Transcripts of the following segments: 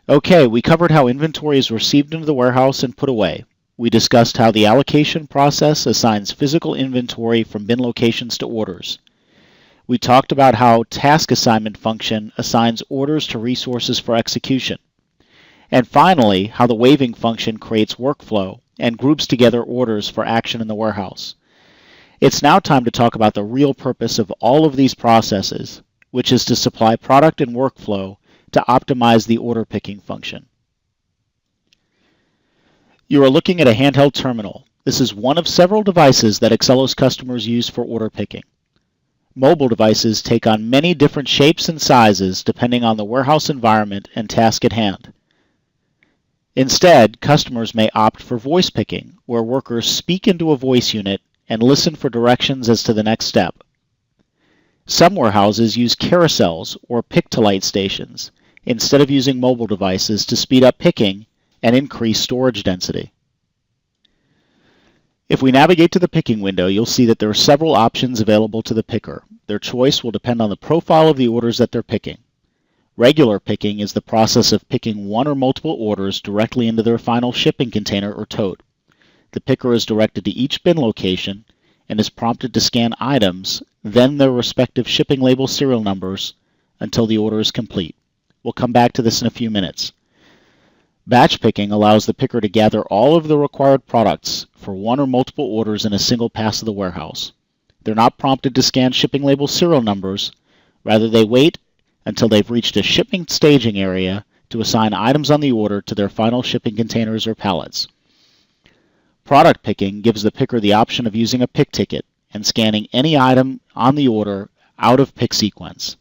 Okay, we covered how inventory is received into the warehouse and put away. We discussed how the allocation process assigns physical inventory from bin locations to orders. We talked about how task assignment function assigns orders to resources for execution. And finally, how the waving function creates workflow and groups together orders for action in the warehouse. It's now time to talk about the real purpose of all of these processes, which is to supply product and workflow to optimize the order picking function. You are looking at a handheld terminal. This is one of several devices that Accellos customers use for order picking. Mobile devices take on many different shapes and sizes depending on the warehouse environment and task at hand. Instead, customers may opt for voice picking, where workers speak into a voice unit and listen for directions as to the next step. Some warehouses use carousels or pick-to-light stations instead of using mobile devices to speed up picking and increase storage density. If we navigate to the picking window, you'll see that there are several options available to the picker. Their choice will depend on the profile of the orders that they're picking. Regular picking is the process of picking one or multiple orders directly into their final shipping container or tote. The picker is directed to each bin location and is prompted to scan items, then their respective shipping label serial numbers, until the order is complete. We'll come back to this in a few minutes. Batch picking allows the picker to gather all of the required products for one or multiple orders in a single pass of the warehouse. They're not prompted to scan shipping label serial numbers. Rather, they wait until they've reached a shipping staging area to assign items on the order to their final shipping containers or pallets. Product picking gives the picker the option of using a pick ticket and scanning any item on the order out of pick sequence.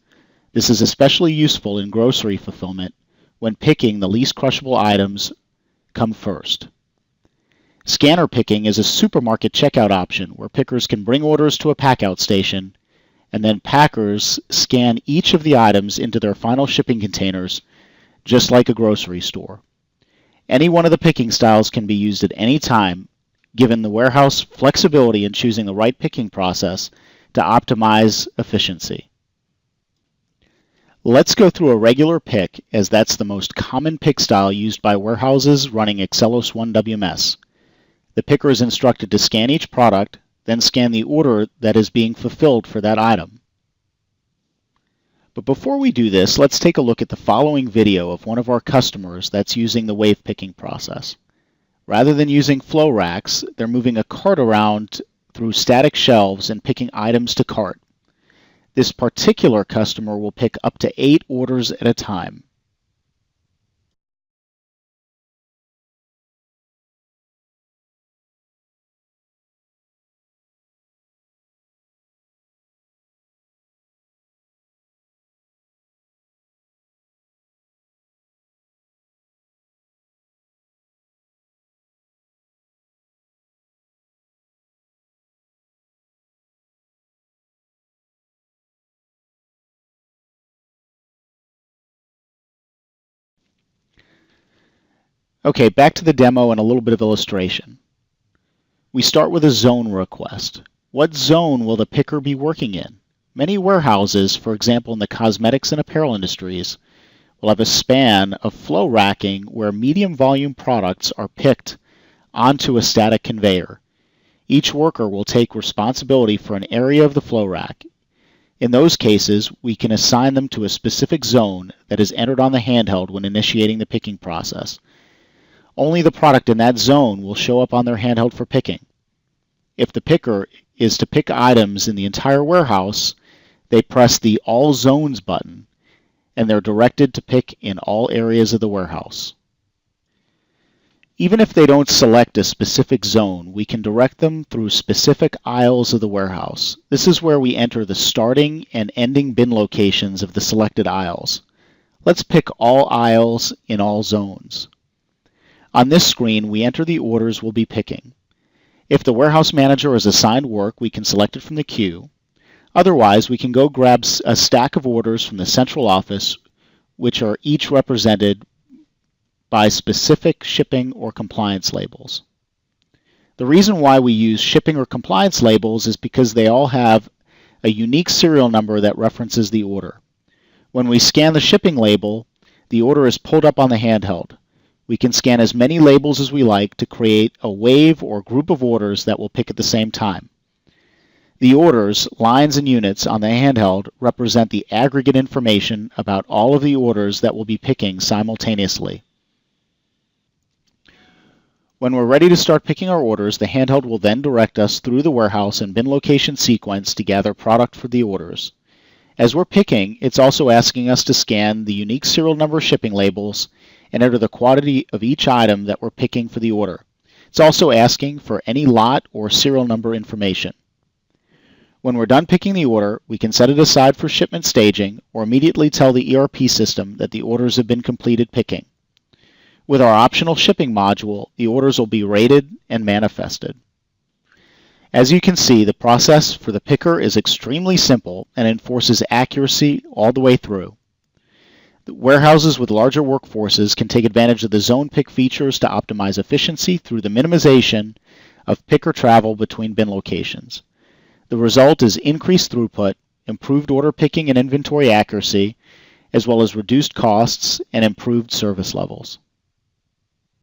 This is especially useful in grocery fulfillment when picking the least crushable items come first. Scanner picking is a supermarket checkout option where pickers can bring orders to a packout station and then packers scan each of the items into their final shipping containers, just like a grocery store. Any one of the picking styles can be used at any time, given the warehouse flexibility in choosing the right picking process to optimize efficiency. Let's go through a regular pick, as that's the most common pick style used by warehouses running AccellosOne WMS. The picker is instructed to scan each product, then scan the order that is being fulfilled for that item. But before we do this, let's take a look at the following video of one of our customers that's using the wave picking process. Rather than using flow racks, they're moving a cart around through static shelves and picking items to cart. This particular customer will pick up to 8 orders at a time. Okay, back to the demo and a little bit of illustration. We start with a zone request. What zone will the picker be working in? Many warehouses, for example in the cosmetics and apparel industries, will have a span of flow racking where medium volume products are picked onto a static conveyor. Each worker will take responsibility for an area of the flow rack. In those cases, we can assign them to a specific zone that is entered on the handheld when initiating the picking process. Only the product in that zone will show up on their handheld for picking. If the picker is to pick items in the entire warehouse, they press the All Zones button, and they're directed to pick in all areas of the warehouse. Even if they don't select a specific zone, we can direct them through specific aisles of the warehouse. This is where we enter the starting and ending bin locations of the selected aisles. Let's pick all aisles in all zones. On this screen, we enter the orders we'll be picking. If the warehouse manager is assigned work, we can select it from the queue. Otherwise, we can go grab a stack of orders from the central office, which are each represented by specific shipping or compliance labels. The reason why we use shipping or compliance labels is because they all have a unique serial number that references the order. When we scan the shipping label, The order is pulled up on the handheld. We can scan as many labels as we like to create a wave or group of orders that will pick at the same time. The orders, lines, and units on the handheld represent the aggregate information about all of the orders that will be picking simultaneously. When we're ready to start picking our orders, the handheld will then direct us through the warehouse and bin location sequence to gather product for the orders. As we're picking, it's also asking us to scan the unique serial number shipping labels and enter the quantity of each item that we're picking for the order. It's also asking for any lot or serial number information. When we're done picking the order, we can set it aside for shipment staging or immediately tell the ERP system that the orders have been completed picking. With our optional shipping module, the orders will be rated and manifested. As you can see, the process for the picker is extremely simple and enforces accuracy all the way through. The warehouses with larger workforces can take advantage of the zone pick features to optimize efficiency through the minimization of picker travel between bin locations. The result is increased throughput, improved order picking and inventory accuracy, as well as reduced costs and improved service levels.